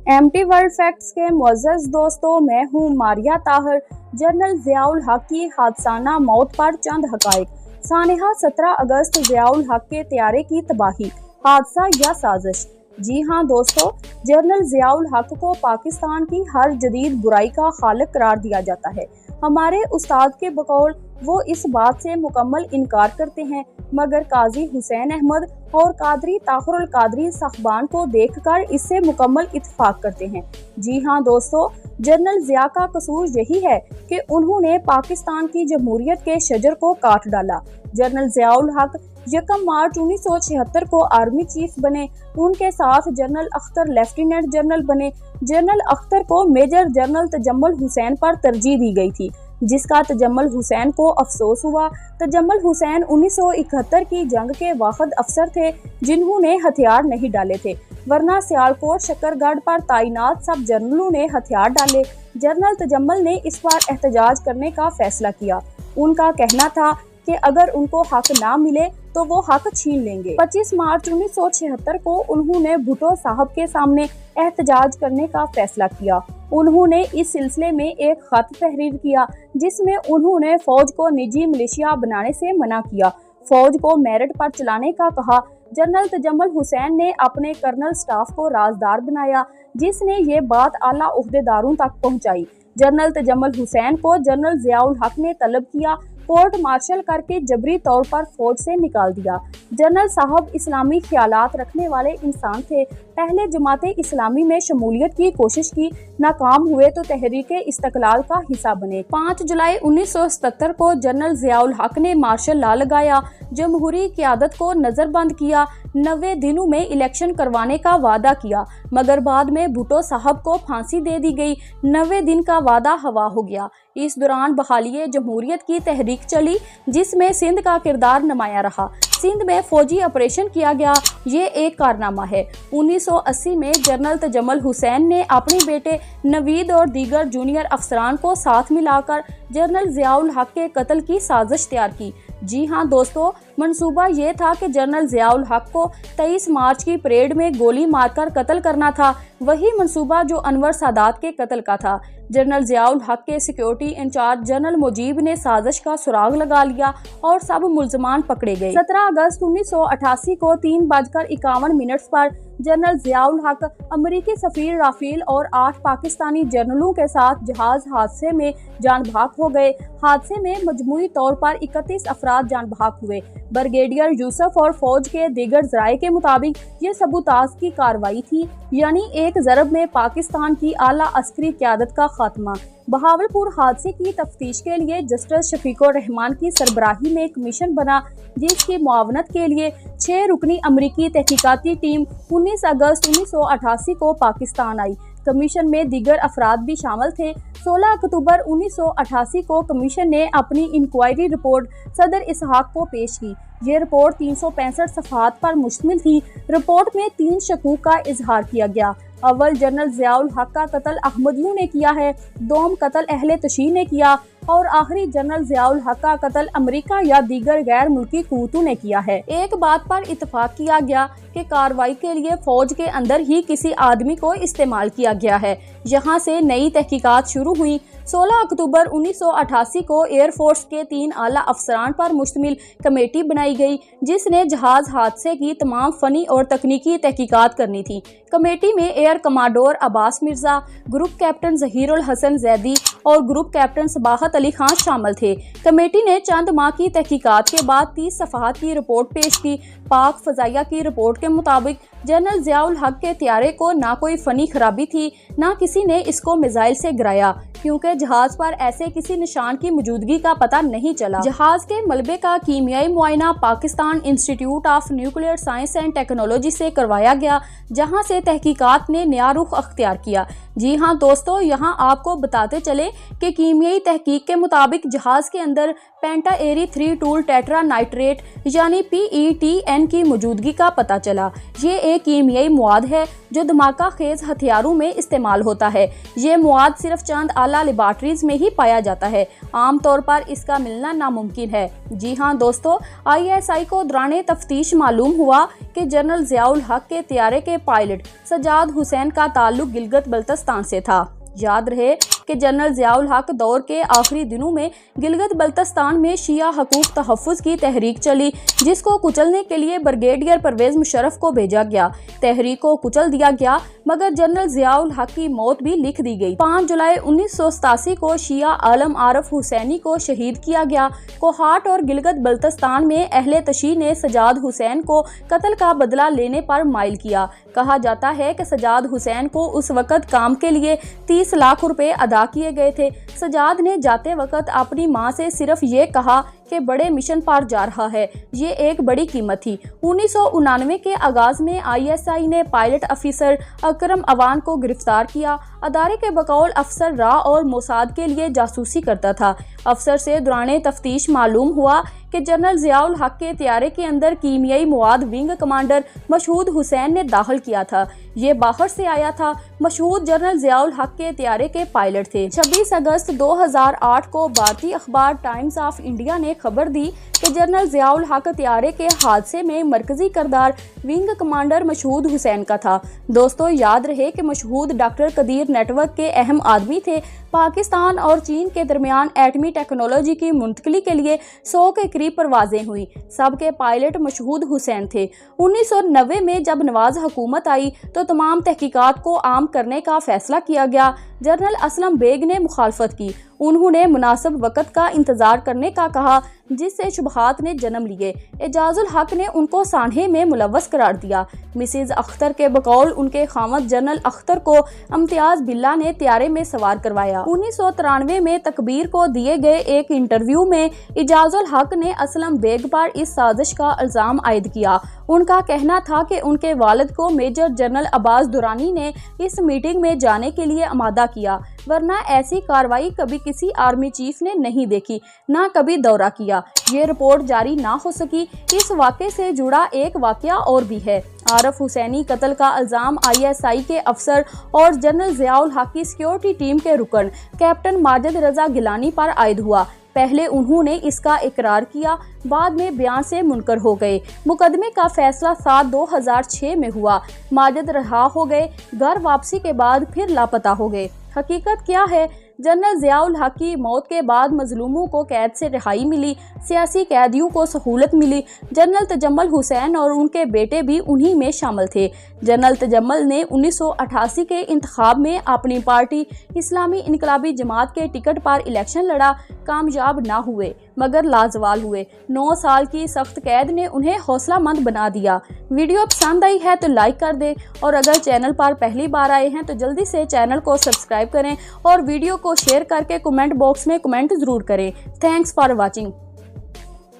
MT world facts के मुअज़्ज़ज़ दोस्तों, मैं हूँ मारिया ताहिर। जनरल ज़ियाउल हक की हादसाना मौत पर चंद हक़ाइक़। सानहा 17 अगस्त ज़ियाउल हक के तैयारे की तबाही, हादसा या साजिश। जी हाँ दोस्तों, जनरल ज़ियाउल हक को पाकिस्तान की हर जदीद बुराई का खालिक करार दिया जाता है। हमारे उस्ताद के बकौल वो इस बात से मुकम्मल इनकार करते हैं, मगर काजी हुसैन अहमद और कादरी ताहिरुल कादरी साहबान को देखकर इससे मुकम्मल इत्तेफाक करते हैं। जी हाँ दोस्तों, जनरल ज़िया का कसूर यही है कि उन्होंने पाकिस्तान की जमहूरियत के शजर को काट डाला। जनरल ज़ियाउल हक 1 मार्च 1976 को आर्मी चीफ बने। उनके साथ जनरल अख्तर लेफ्टिनेंट जनरल बने। जनरल अख्तर को मेजर जनरल तजम्मुल हुसैन पर तरजीह दी गई थी, जिसका तजम्मुल हुसैन को अफसोस हुआ। तजम्मुल हुसैन 1971 की जंग के वाहिद अफसर थे जिन्होंने हथियार नहीं डाले थे, वरना सियालकोट शकरगढ़ पर तैनात सब जनरलों ने हथियार डाले। जनरल तजम्मुल ने इस पर एहतजाज करने का फैसला किया। उनका कहना था कि अगर उनको हक ना मिले तो वो हक छीन लेंगे। 25 मार्च 1976 को उन्होंने भुट्टो साहब के सामने एहतजाज करने का फैसला किया। उन्होंने इस सिलसिले में एक खत तहरीर किया, जिसमें उन्होंने फौज को निजी मिलिशिया बनाने से मना किया, फौज को मेरिट पर चलाने का कहा। जनरल तजम्मुल हुसैन ने अपने कर्नल स्टाफ को राजदार बनाया, जिसने ये बात आला उहदेदारों तक पहुंचाई। जनरल तजम्मुल हुसैन को जनरल ज़ियाउल हक ने तलब किया, कोर्ट मार्शल करके जबरी तौर पर फौज से निकाल दिया। जनरल साहब इस्लामी ख्यालात रखने वाले इंसान थे। पहले जमाते इस्लामी में शमूलियत की कोशिश की, नाकाम हुए तो तहरीके इस्तकलाल का हिस्सा बने। 5 जुलाई 1977 को जनरल ज़ियाउल हक ने मार्शल लॉ लगाया, जमहूरी क़यादत को नज़रबंद किया, 90 दिनों में इलेक्शन करवाने का वादा किया, मगर बाद में भुट्टो साहब को फांसी दे दी गई। 90 दिन का वादा हवा हो गया। इस दौरान बहाली जमहूरियत की तहरीक चली, जिसमें सिंध का किरदार नुमाया रहा। सिंध में फौजी ऑपरेशन किया गया, ये एक कारनामा है। 1980 में जनरल तजम्मुल हुसैन ने अपने बेटे नवीद और दीगर जूनियर अफसरान को साथ मिलाकर जनरल ज़ियाउल हक के कत्ल की साजिश तैयार की। जी हाँ दोस्तों, मंसूबा ये था कि जनरल ज़ियाउल हक को 23 मार्च की परेड में गोली मारकर कत्ल करना था, वही मंसूबा जो अनवर सादात के कत्ल का था। जनरल ज़ियाउल हक के सिक्योरिटी इंचार्ज जनरल मुजीब ने साजिश का सुराग लगा लिया और सब मुल्ज़मान पकड़े गए। 17 अगस्त 1988 को 3:51 पर जनरल ज़ियाउल हक अमरीकी सफीर राफेल और 8 पाकिस्तानी जनरलों के साथ जहाज हादसे में जान भाग हो गए। हादसे में मजमूई तौर पर 31 अफराद जान भाग हुए। ब्रिगेडियर यूसुफ और फौज के दीगर ज़राए के मुताबिक ये सबूताज की कार्रवाई थी, यानी एक ज़रब में पाकिस्तान की आला अस्करी क़यादत का खात्मा। बहावलपुर हादसे की तफ्तीश के लिए जस्टिस शफीकुर रहमान की सरबराही में कमीशन बना, जिसकी मुआवनत के लिए 6 रुकनी अमरीकी तहकीकाती टीम 19 अगस्त 1988 को पाकिस्तान आई। कमीशन में दीगर अफराद भी शामिल थे। 16 अक्टूबर 1988 को कमीशन ने अपनी इंक्वायरी रिपोर्ट सदर इसहाक को पेश की। ये रिपोर्ट 365 सफ़हात पर मुश्तमिल थी। रिपोर्ट में 3 शकूक का इजहार किया गया। अव्वल, जनरल ज़ियाउल हक का कत्ल अहमदियों ने किया है, दोम कत्ल अहले तशी ने किया और आखिरी जनरल ज़ियाउल हक का कत्ल अमेरिका या दीगर गैर मुल्की कुव्वतों ने किया है। एक बात पर इत्तफाक किया गया कि कार्रवाई के लिए फौज के अंदर ही किसी आदमी को इस्तेमाल किया गया है। यहाँ से नई तहकीकात शुरू हुई। 16 अक्टूबर 1988 को एयरफोर्स के 3 आला अफसरान पर मुश्तमिल कमेटी बनाई गई, जिसने जहाज हादसे की तमाम फ़नी और तकनीकी तहकीकात करनी थी। कमेटी में air commodore Abbas Mirza, group captain Zahirul Hasan Zaidi और ग्रुप कैप्टन सबाहत अली खान शामिल थे। कमेटी ने चंद माह की तहकीकात के बाद 30 सफ़हात की रिपोर्ट पेश की। पाक फ़ज़ाइया की रिपोर्ट के मुताबिक जनरल ज़ियाउल हक के त्यारे को ना कोई फ़नी खराबी थी, ना किसी ने इसको मिसाइल से गिराया, क्योंकि जहाज पर ऐसे किसी निशान की मौजूदगी का पता नहीं चला। जहाज के मलबे का कीमियाई मुआयना Pakistan institute of nuclear science and technology से करवाया गया, जहां से तहकीकात ने नया रुख अख्तियार किया। जी हाँ दोस्तों, यहाँ आपको बताते चले कि कीमियाई तहकीक के मुताबिक जहाज के अंदर पेंटाएरी 3 टूल टेट्रा नाइट्रेट यानी PETN की मौजूदगी का पता चला। ये एक कीमियाई मुआद है जो धमाका खेज हथियारों में इस्तेमाल होता है। ये मुआद सिर्फ चंद आला आला लेबॉर्ट्रीज में ही पाया जाता है। आमतौर पर इसका मिलना नामुमकिन है। जी हाँ दोस्तों, ISI को दौरान तफ्तीश मालूम हुआ कि जनरल ज़ियाउल हक के तैयारे के पायलट सजाद हुसैन का ताल्लुक गिलगित बल्तिस्तान से था। याद रहे कि जनरल ज़ियाउल हक दौर के आखिरी दिनों में गिलगित बल्तिस्तान में शिया हकूक तहफ़्फ़ुज़ की तहरीक चली, जिसको कुचलने के लिए ब्रिगेडियर परवेज़ मुशर्रफ को भेजा गया। तहरीक को कुचल दिया गया, मगर जनरल ज़ियाउल हक की मौत भी लिख दी गई। 5 जुलाई 1987 को शिया आलम आरफ हुसैनी को शहीद किया गया। कोहाट और गिलगित बल्तिस्तान में अहले तशी ने सजाद हुसैन को कत्ल का बदला लेने पर माइल किया। कहा जाता है कि सजाद हुसैन को उस वक़्त काम के लिए 30 लाख रुपए अदा किए गए थे। सजाद ने जाते वक्त अपनी मां से सिर्फ ये कहा कि बड़े मिशन पर जा रहा है, ये एक बड़ी कीमत थी। 1999 के आगाज में ISI ने पायलट अफसर अकरम अवान को गिरफ्तार किया। अदारे के बकौल अफसर रा और मोसाद के लिए जासूसी करता था। अफसर से दौरान तफ्तीश मालूम हुआ कि जनरल ज़ियाउल हक के तैयारे के अंदर कीमियाई मवाद विंग कमांडर मशहूद हुसैन ने दाखिल किया था। ये बाहर से आया था। मशहूद जनरल ज़ियाउल हक के तैयारे के पायलट थे। 26 अगस्त 2008 को भारतीय अखबार टाइम्स ऑफ इंडिया ने खबर दी कि जनरल ज़ियाउल हक तैयारे के हादसे में मरकजी किरदार विंग कमांडर मशहूद हुसैन का था। दोस्तों, याद रहे कि मशहूद डॉक्टर कदीर नेटवर्क के अहम आदमी थे। पाकिस्तान और चीन के दरमियान एटमी टेक्नोलॉजी की मुंतकली के लिए 100 के करीब परवाजें हुई। सबके पायलट मशहूद हुसैन थे। 1990 में जब नवाज हुकूमत आई तो तमाम तहकीकात को आम करने का फैसला किया गया। जनरल असलम बेग ने मुखालफत की। उन्होंने मुनासिब वक़्त का इंतज़ार करने का कहा, जिससे शुबहात ने जन्म लिए। एजाजुल हक ने उनको सान्हे में मुलव्वस करार दिया। मिसेज अख्तर के बकौल उनके खामद जनरल अख्तर को इम्तियाज बिल्ला ने तैयारे में सवार करवाया। 1993 में तकबीर को दिए गए एक इंटरव्यू में एजाजुल हक ने असलम बेग पर इस साजिश का इल्ज़ाम आयद किया। उनका कहना था कि उनके वालिद को मेजर जनरल अब्बास दुरानी ने इस मीटिंग में जाने के लिए आमादा किया, वरना ऐसी कार्रवाई कभी किसी आर्मी चीफ ने नहीं देखी, ना कभी दौरा किया। ये रिपोर्ट जारी ना हो सकी। इस वाक़े से जुड़ा एक वाक़या और भी है। आरफ हुसैनी कत्ल का इल्ज़ाम ISI के अफसर और जनरल ज़ियाउल हक की सिक्योरिटी टीम के रुकन कैप्टन माजिद रजा गिलानी पर आयद हुआ। पहले उन्होंने इसका इकरार किया, बाद में बयान से मुनकर हो गए। मुकदमे का फैसला 7/2006 में हुआ। माजिद रहा हो गए। घर वापसी के बाद फिर लापता हो गए। हकीकत क्या है? जनरल ज़ियाउल हक की मौत के बाद मजलूमों को कैद से रिहाई मिली, सियासी कैदियों को सहूलत मिली। जनरल तजम्मल हुसैन और उनके बेटे भी उन्हीं में शामिल थे। जनरल तजम्मल ने 1988 के इंतखाब में अपनी पार्टी इस्लामी इनकलाबी जमात के टिकट पर इलेक्शन लड़ा, कामयाब ना हुए मगर लाजवाल हुए। 9 साल की सख्त कैद ने उन्हें हौसलामंद बना दिया। वीडियो पसंद आई है तो लाइक कर दें, और अगर चैनल पर पहली बार आए हैं तो जल्दी से चैनल को सब्सक्राइब करें और वीडियो को शेयर करके कमेंट बॉक्स में कमेंट ज़रूर करें। Thanks for watching.